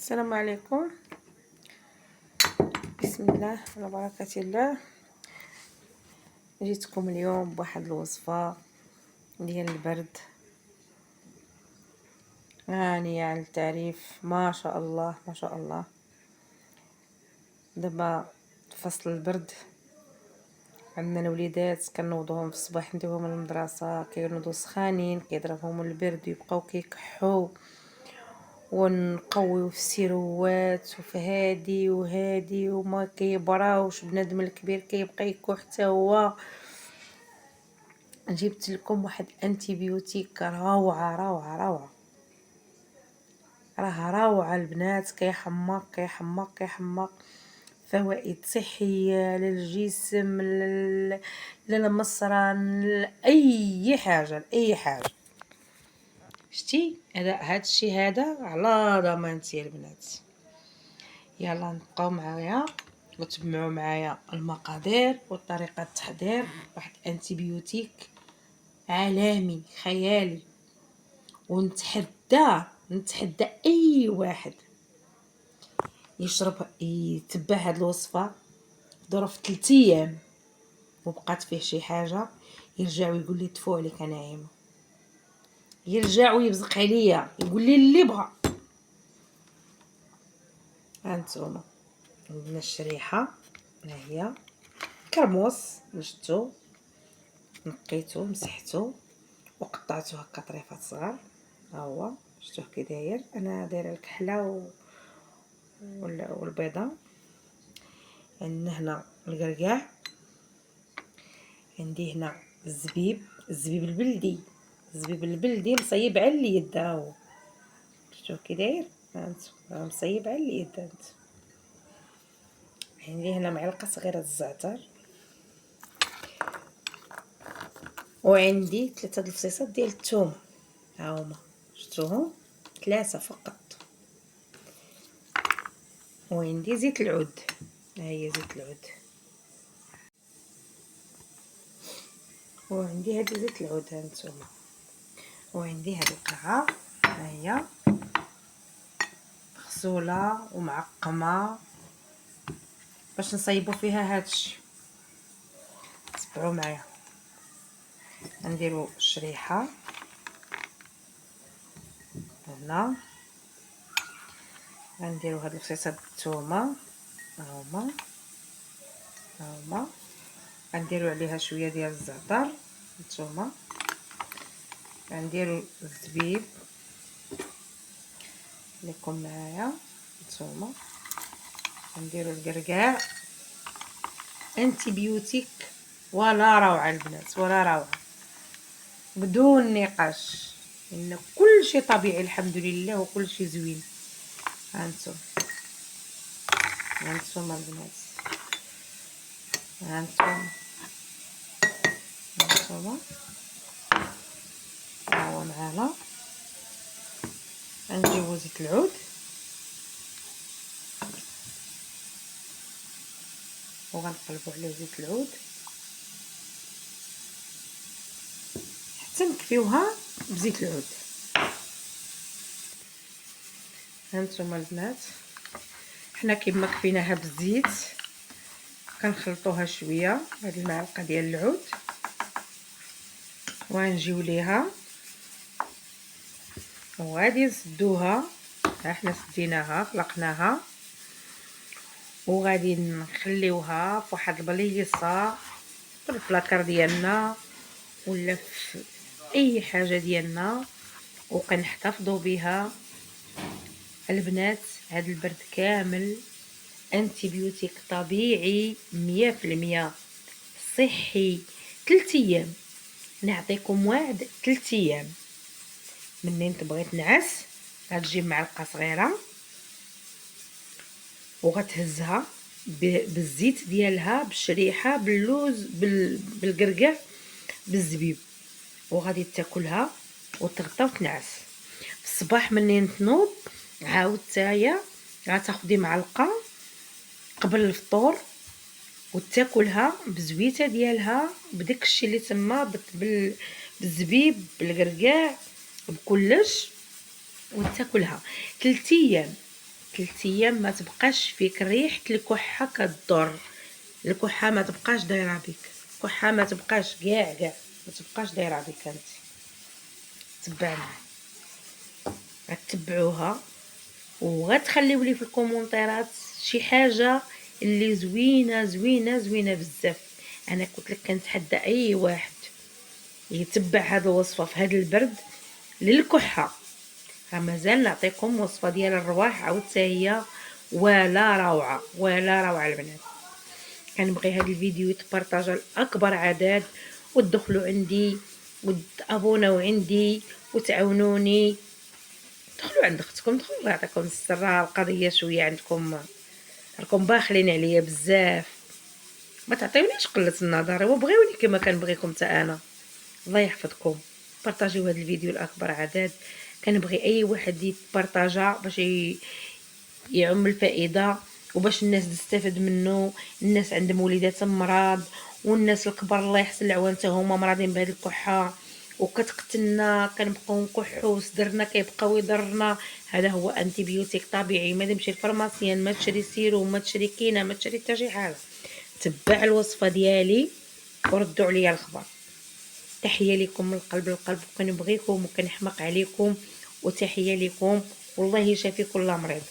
السلام عليكم. بسم الله على بركة الله. جيتكم اليوم بواحد الوصفة ديال البرد غنية عن التعريف، ما شاء الله ما شاء الله. دابا فصل البرد عندنا الوليدات كنوضوهم في الصباح نديوهم للمدرسة، كينوضوا سخانين، كيضربهم البرد ويبقاو كيكحوا، ونقويو في السيروات وفي هادي وهادي وما كيبراوش. بنادم الكبير كيبقى يكح حتى هو. جبت لكم واحد انتيبيوتيك روعه روعه روعه، راه روعه البنات. كيحمق فوائد صحيه للجسم، للمصران، لاي حاجه لاي حاجه. شتي هذا الشيء هذا على ضمانتي البنات. يلا نبقاو معايا وتبعوا معايا المقادير وطريقه التحضير. واحد انتيبيوتيك عالمي خيالي، ونتحدى اي واحد يتبع هاد الوصفه ظرف 3 ايام وبقات فيه شي حاجه يرجع ويقول لي تفو عليك ناعمه، يرجع ويبزق عليا يقول لي اللي بغى. هانتوما عندنا الشريحه، ها هي كرموس نشتو نقيتو مسحتو وقطعته هكا طريفات صغار. ها هو شفتوه كي داير. انا دايره الكحله والبيضه. عندنا هنا القرقاع، عندي هنا الزبيب البلدي مصيب على اليد. ها هو شفتوه كي داير، هانتوما مصيب على اليد. هانت عندي هنا معلقه صغيره الزعتر، وعندي 3 الفصيصات ديال الثوم. ها هما شفتوهم 3 فقط. وعندي زيت العود، ها هي زيت العود، وعندي هذا زيت العود هانتوما. وعندي هذه القرعه، ها هي مغسوله ومعقمه باش نصايبوا فيها هادشي. تبعوا معايا. نديروا الشريحه هنا، غنديروا هاد الفصيصات الثومه ها هما، غنديروا عليها شويه ديال الزعتر الثومه، غنديروا الزبيب لكم معايا نتوما، غنديروا القرقاع. انتيبيوتيك ولا روعه البنات، ولا روعه بدون نقاش، ان كل شيء طبيعي الحمد لله وكل شيء زوين. هانتوما البنات، هانتوما ها هو معانا. غنجيبو زيت العود وغنقلبوا عليه زيت العود حتى نكفيوها بزيت العود. هانتوما البنات، حنا كيما كفيناها بالزيت كنخلطوها شويه هذه المعلقه ديال العود، وغنجيو ليها وغادي نسدوها. ها حنا سديناها خلقناها، وغادي نخليوها في واحد البليصه في البلاكار ديالنا ولا في اي حاجه ديالنا، وكنحتفظوا بها البنات. هذا البرد كامل انتيبيوتيك طبيعي 100% صحي. 3 ايام نعطيكم واحد 3 ايام. منين تبغي تنعس غتجيب معلقه صغيره وغتهزها بالزيت ديالها، بالشريحه، باللوز، بالقرقاع، بالزبيب، وغادي تاكلها وتغطى وتنعس. في الصباح منين تنوض عاود تايا غتاخدي معلقه قبل الفطور وتاكلها بزويته ديالها بداك الشيء اللي تما بالزبيب بالقرقاع بكلش، وتاكلها 3 ايام. 3 ايام ما تبقاش فيك ريحه الكحه كضر. الكحه ما تبقاش دايره بك، الكحه ما تبقاش كاع ما تبقاش دايره بك. انت تبع معايا، غتبعوها وغتخليو لي في الكومونتيرات شي حاجه اللي زوينه زوينه زوينه بزاف. انا قلت لك كنتحدى اي واحد يتبع هذه الوصفه في هذا البرد للكحه. مازال نعطيكم وصفه ديال الرواح عاود حتى هي ولا روعه ولا روعه البنات. كنبغي هذا الفيديو يتبارطاجا لاكبر عدد، وتدخلوا عندي وتابوناو عندي وتعاونوني. دخلوا عند اختكم، دخلوا الله يعطيكم السر. القضيه شويه عندكم راكم باخلين عليا بزاف، ما تعطيونيش قله النظر وبغيوني كما كنبغيكم حتى انا. الله يحفظكم. بارطاجيو هذا الفيديو لاكبر عدد. كنبغي اي واحد يبارطاجا باش يعم الفائده وباش الناس تستافد منه. الناس عندهم وليدات امراض، والناس الكبار الله يحسن العوان حتى هما مرضين بهذه الكحه وكتقتلنا، كنبقاو نكحوا وصدرنا كيبقاو يضرنا. هذا هو انتيبيوتيك طبيعي، ما تمشي للفارماسيان، ما تشري سيروم، ما تشري كينه، ما تشري حتى شي حاجه. تبع الوصفه ديالي وردوا عليا الخبر. تحيه لكم من القلب للقلب، وكنبغيكم وكنحماق عليكم، وتحيه لكم والله يشافي كل مريض.